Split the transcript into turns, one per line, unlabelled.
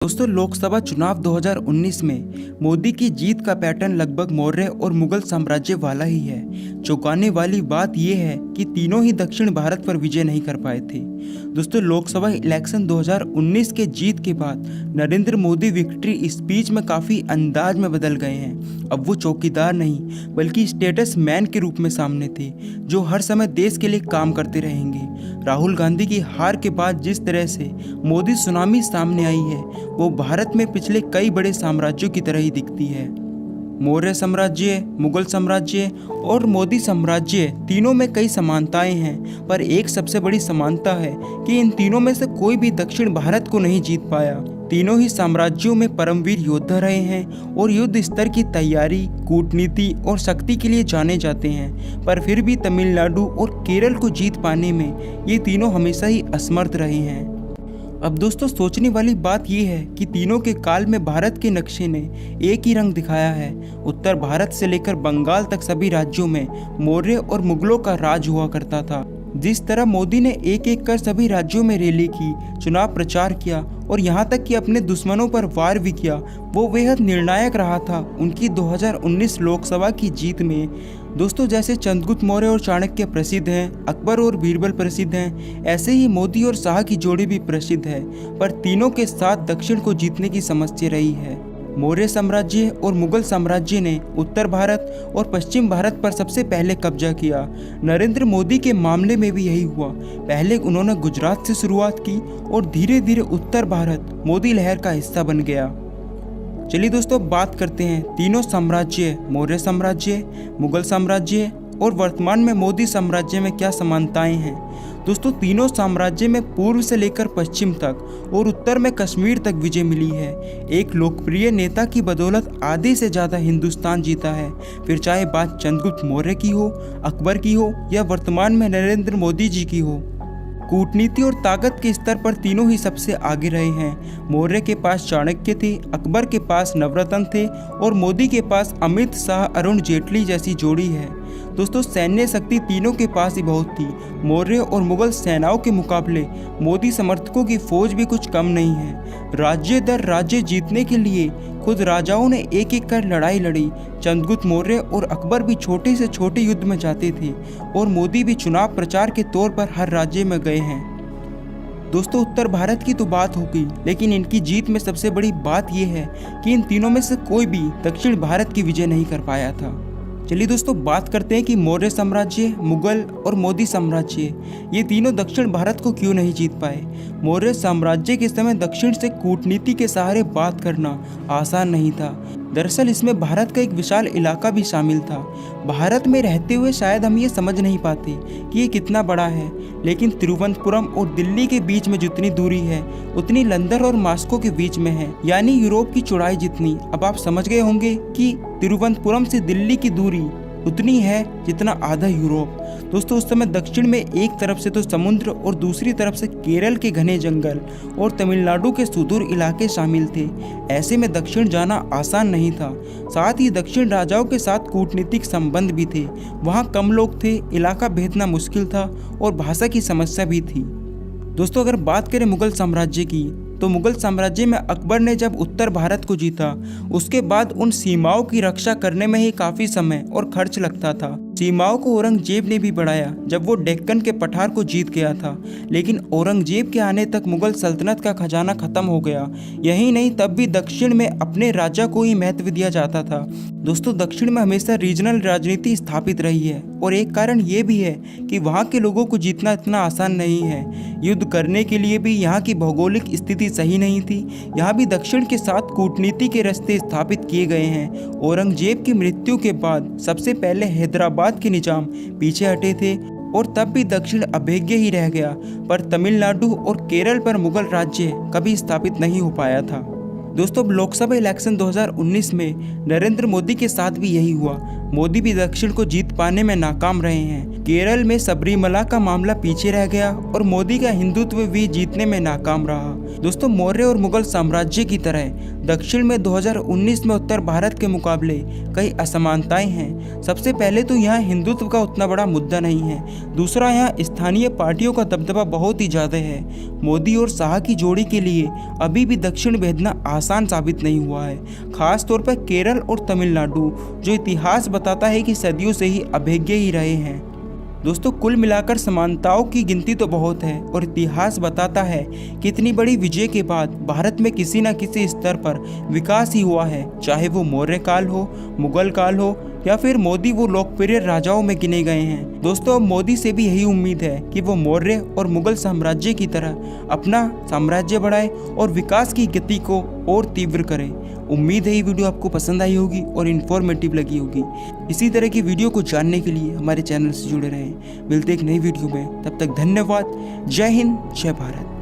दोस्तों, लोकसभा चुनाव 2019 में मोदी की जीत का पैटर्न लगभग मौर्य और मुगल साम्राज्य वाला ही है। चौंकाने वाली बात यह है कि तीनों ही दक्षिण भारत पर विजय नहीं कर पाए थे। दोस्तों, लोकसभा इलेक्शन 2019 के जीत के बाद नरेंद्र मोदी विक्ट्री स्पीच में काफ़ी अंदाज में बदल गए हैं। अब वो चौकीदार नहीं बल्कि स्टेटस मैन के रूप में सामने थे, जो हर समय देश के लिए काम करते रहेंगे। राहुल गांधी की हार के बाद जिस तरह से मोदी सुनामी सामने आई है, वो भारत में पिछले कई बड़े साम्राज्यों की तरह ही दिखती है। मौर्य साम्राज्य, मुगल साम्राज्य और मोदी साम्राज्य तीनों में कई समानताएं हैं, पर एक सबसे बड़ी समानता है कि इन तीनों में से कोई भी दक्षिण भारत को नहीं जीत पाया। तीनों ही साम्राज्यों में परमवीर योद्धा रहे हैं और युद्ध स्तर की तैयारी, कूटनीति और शक्ति के लिए जाने जाते हैं, पर फिर भी तमिलनाडु और केरल को जीत पाने में ये तीनों हमेशा ही असमर्थ रहे हैं। अब दोस्तों, सोचने वाली बात यह है कि तीनों के काल में भारत के नक्शे ने एक ही रंग दिखाया है। उत्तर भारत से लेकर बंगाल तक सभी राज्यों में मौर्य और मुगलों का राज हुआ करता था। जिस तरह मोदी ने एक एक कर सभी राज्यों में रैली की, चुनाव प्रचार किया और यहाँ तक कि अपने दुश्मनों पर वार भी किया, वो बेहद निर्णायक रहा था उनकी 2019 लोकसभा की जीत में। दोस्तों, जैसे चंद्रगुप्त मौर्य और चाणक्य प्रसिद्ध हैं, अकबर और बीरबल प्रसिद्ध हैं, ऐसे ही मोदी और शाह की जोड़ी भी प्रसिद्ध है, पर तीनों के साथ दक्षिण को जीतने की समस्या रही है। मौर्य साम्राज्य और मुगल साम्राज्य ने उत्तर भारत और पश्चिम भारत पर सबसे पहले कब्जा किया। नरेंद्र मोदी के मामले में भी यही हुआ। पहले उन्होंने गुजरात से शुरुआत की और धीरे धीरे उत्तर भारत मोदी लहर का हिस्सा बन गया। चलिए दोस्तों, बात करते हैं तीनों साम्राज्य, मौर्य साम्राज्य, मुगल साम्राज्य और वर्तमान में मोदी साम्राज्य में क्या समानताएं हैं। दोस्तों, तीनों साम्राज्य में पूर्व से लेकर पश्चिम तक और उत्तर में कश्मीर तक विजय मिली है। एक लोकप्रिय नेता की बदौलत आधे से ज़्यादा हिंदुस्तान जीता है, फिर चाहे बात चंद्रगुप्त मौर्य की हो, अकबर की हो या वर्तमान में नरेंद्र मोदी जी की हो। कूटनीति और ताकत के स्तर पर तीनों ही सबसे आगे रहे हैं। मौर्य के पास चाणक्य थे, अकबर के पास नवरत्न थे और मोदी के पास अमित शाह, अरुण जेटली जैसी जोड़ी है। दोस्तों, सैन्य शक्ति तीनों के पास ही बहुत थी। मौर्य और मुगल सेनाओं के मुकाबले मोदी समर्थकों की फौज भी कुछ कम नहीं है। राज्य दर राज्य जीतने के लिए खुद राजाओं ने एक एक कर लड़ाई लड़ी। चंद्रगुप्त मौर्य और अकबर भी छोटे से छोटे युद्ध में जाते थे और मोदी भी चुनाव प्रचार के तौर पर हर राज्य में गए हैं। दोस्तों, उत्तर भारत की तो बात होगी, लेकिन इनकी जीत में सबसे बड़ी बात यह है कि इन तीनों में से कोई भी दक्षिण भारत की विजय नहीं कर पाया था। चलिए दोस्तों, बात करते हैं कि मौर्य साम्राज्य, मुगल और मोदी साम्राज्य ये तीनों दक्षिण भारत को क्यों नहीं जीत पाए। मौर्य साम्राज्य के समय दक्षिण से कूटनीति के सहारे बात करना आसान नहीं था। दरअसल इसमें भारत का एक विशाल इलाका भी शामिल था। भारत में रहते हुए शायद हम ये समझ नहीं पाते कि ये कितना बड़ा है, लेकिन तिरुवनंतपुरम और दिल्ली के बीच में जितनी दूरी है उतनी लंदन और मॉस्को के बीच में है, यानी यूरोप की चौड़ाई जितनी। अब आप समझ गए होंगे कि तिरुवनंतपुरम से दिल्ली की दूरी उतनी है जितना आधा यूरोप। दोस्तों, उस समय दक्षिण में एक तरफ से तो समुद्र और दूसरी तरफ से केरल के घने जंगल और तमिलनाडु के सुदूर इलाके शामिल थे। ऐसे में दक्षिण जाना आसान नहीं था। साथ ही दक्षिण राजाओं के साथ कूटनीतिक संबंध भी थे। वहाँ कम लोग थे, इलाका भेजना मुश्किल था और भाषा की समस्या भी थी। दोस्तों, अगर बात करें मुगल साम्राज्य की, तो मुगल साम्राज्य में अकबर ने जब उत्तर भारत को जीता, उसके बाद उन सीमाओं की रक्षा करने में ही काफ़ी समय और खर्च लगता था। सीमाओं को औरंगजेब ने भी बढ़ाया जब वो डेक्कन के पठार को जीत गया था, लेकिन औरंगजेब के आने तक मुगल सल्तनत का खजाना खत्म हो गया। यही नहीं, तब भी दक्षिण में अपने राजा को ही महत्व दिया जाता था। दोस्तों, दक्षिण में हमेशा रीजनल राजनीति स्थापित रही है और एक कारण ये भी है कि वहाँ के लोगों को जीतना इतना आसान नहीं है। युद्ध करने के लिए भी यहाँ की भौगोलिक स्थिति सही नहीं थी। यहाँ भी दक्षिण के साथ कूटनीति के रास्ते स्थापित किए गए हैं। औरंगजेब की मृत्यु के बाद सबसे पहले हैदराबाद के निजाम पीछे हटे थे और तब भी दक्षिण अभेद्य ही रह गया, पर तमिलनाडु और केरल पर मुगल राज्य कभी स्थापित नहीं हो पाया था। दोस्तों, लोकसभा इलेक्शन 2019 में नरेंद्र मोदी के साथ भी यही हुआ। मोदी भी दक्षिण को जीत पाने में नाकाम रहे हैं। केरल में सबरीमला का मामला पीछे रह गया और मोदी का हिंदुत्व भी जीतने में नाकाम रहा। दोस्तों, मौर्य और मुगल साम्राज्य की तरह दक्षिण में 2019 में उत्तर भारत के मुकाबले कई असमानताएं हैं। सबसे पहले तो यहाँ हिंदुत्व का उतना बड़ा मुद्दा नहीं है। दूसरा, यहाँ स्थानीय पार्टियों का दबदबा बहुत ही ज़्यादा है। मोदी और शाह की जोड़ी के लिए अभी भी दक्षिण भेजना आसान साबित नहीं हुआ है, खास तौर पर केरल और तमिलनाडु, जो इतिहास बताता है कि सदियों से ही अभेद्य ही रहे हैं। दोस्तों, कुल मिलाकर समानताओं की गिनती तो बहुत है और इतिहास बताता है कि इतनी बड़ी विजय के बाद भारत में किसी न किसी स्तर पर विकास ही हुआ है, चाहे वो मौर्य काल हो, मुगल काल हो या फिर मोदी वो लोकप्रिय राजाओं में गिने गए हैं। दोस्तों, अब मोदी से भी यही उम्मीद है कि वो मौर्य और मुगल साम्राज्य की तरह अपना साम्राज्य बढ़ाए और विकास की गति को और तीव्र करे। उम्मीद है ये वीडियो आपको पसंद आई होगी और इन्फॉर्मेटिव लगी होगी। इसी तरह की वीडियो को जानने के लिए हमारे चैनल से जुड़े रहें। मिलते एक नई वीडियो में, तब तक धन्यवाद। जय हिंद, जय भारत।